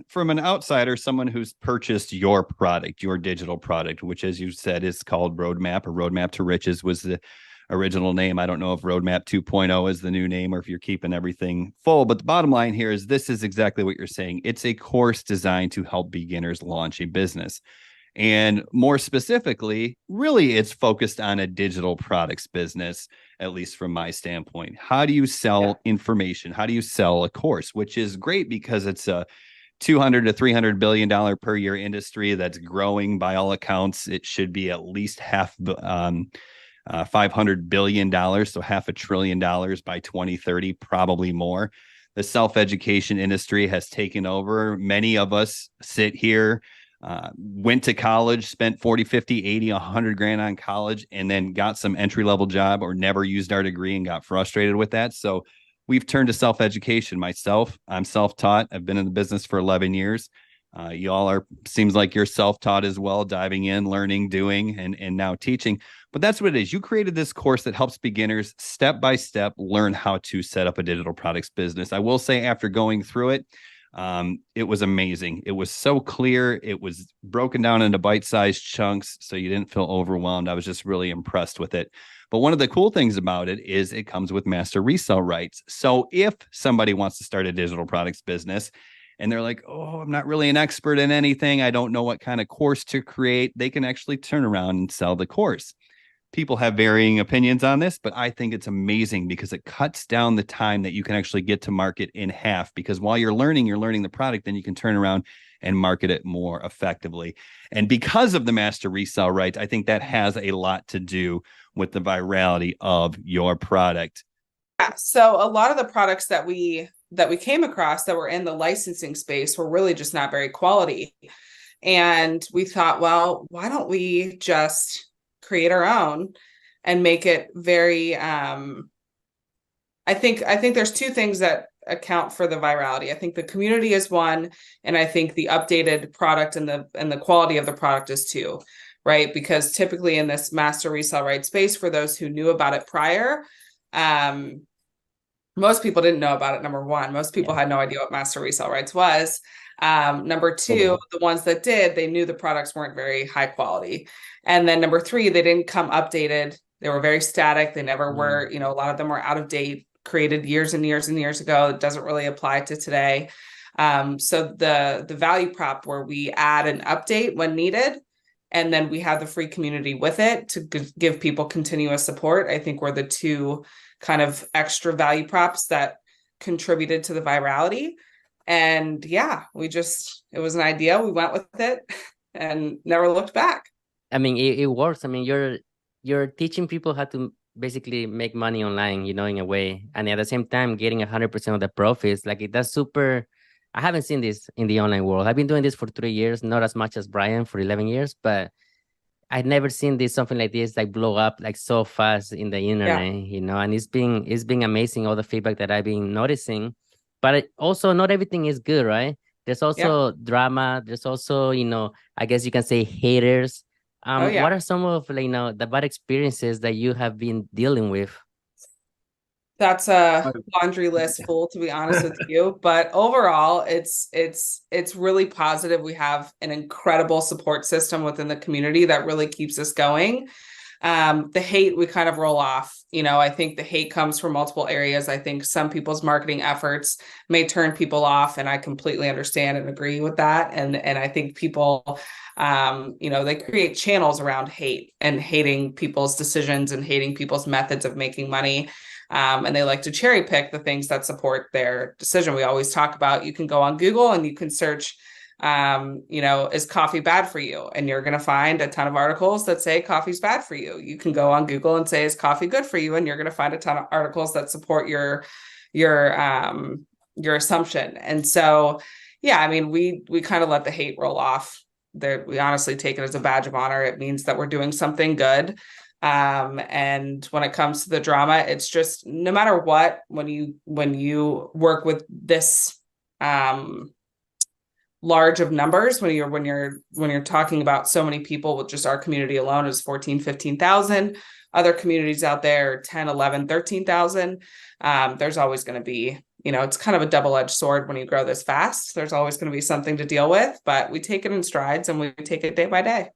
from an outsider, someone who's purchased your product, your digital product, which, as you said, is called Roadmap, or Roadmap to Riches was the original name. I don't know if Roadmap 2.0 is the new name or if you're keeping everything full. But the bottom line here is this is exactly what you're saying. It's a course designed to help beginners launch a business. And more specifically, really, it's focused on a digital products business, at least from my standpoint. How do you sell information? How do you sell a course? Which is great because it's a 200 to 300 billion dollar per year industry that's growing by all accounts. It should be at least $500 billion, so $500 billion by 2030, probably more. The self-education industry has taken over. Many of us sit here, went to college, spent 40, 50, 80, 100 grand on college, and then got some entry-level job or never used our degree and got frustrated with that. So we've turned to self-education. Myself, I'm self-taught. I've been in the business for 11 years. You all are, seems like you're self-taught as well, diving in, learning, doing, and now teaching. But that's what it is. You created this course that helps beginners step by step learn how to set up a digital products business. I will say, after going through it, it was amazing. It was so clear. It was broken down into bite-sized chunks, so you didn't feel overwhelmed. I was just really impressed with it. But one of the cool things about it is it comes with master resale rights. So if somebody wants to start a digital products business and they're like, oh, I'm not really an expert in anything, I don't know what kind of course to create, they can actually turn around and sell the course. People have varying opinions on this, but I think it's amazing because it cuts down the time that you can actually get to market in half. Because while you're learning the product, then you can turn around and market it more effectively. And because of the master resale rights, I think that has a lot to do with the virality of your product. Yeah, so a lot of the products that we came across that were in the licensing space were really just not very quality. And we thought, well, why don't we just create our own and make it very I think there's two things that account for the virality. I think the community is one, and I think the updated product and the quality of the product is two, right? Because typically in this master resale rights space, for those who knew about it prior, most people didn't know about it. Number one, most people had no idea what master resale rights was. Number two, the ones that did, they knew the products weren't very high quality. And then number three, they didn't come updated. They were very static. They never were, a lot of them were out of date, created years and years and years ago. It doesn't really apply to today. So the value prop where we add an update when needed, and then we have the free community with it to give people continuous support, I think were the two kind of extra value props that contributed to the virality. And yeah, it was an idea. We went with it and never looked back. I mean, it works. I mean, you're teaching people how to basically make money online, in a way. And at the same time, getting 100% of the profits. Like, that's super. I haven't seen this in the online world. I've been doing this for 3 years, not as much as Brian for 11 years, but I've never seen something like this, like, blow up like so fast in the internet, and it's been amazing, all the feedback that I've been noticing. But also, not everything is good, right? There's also drama. There's also, I guess you can say haters. What are some of, the bad experiences that you have been dealing with? That's a laundry list full, to be honest with you. But overall, it's really positive. We have an incredible support system within the community that really keeps us going. The hate we kind of roll off. I think the hate comes from multiple areas. I think some people's marketing efforts may turn people off, and I completely understand and agree with that. And I think people, they create channels around hate and hating people's decisions and hating people's methods of making money. And they like to cherry pick the things that support their decision. We always talk about, you can go on Google and you can search, is coffee bad for you? And you're going to find a ton of articles that say coffee's bad for you. You can go on Google and say, is coffee good for you? And you're going to find a ton of articles that support your assumption. And so, yeah, I mean, we kind of let the hate roll off. We honestly take it as a badge of honor. It means that we're doing something good. And when it comes to the drama, it's just, no matter what, when you work with this large of numbers, when you're talking about so many people, with just our community alone is 14, 15,000, other communities out there 10, 11, 13,000, there's always going to be it's kind of a double-edged sword when you grow this fast. There's always going to be something to deal with, but we take it in strides and we take it day by day.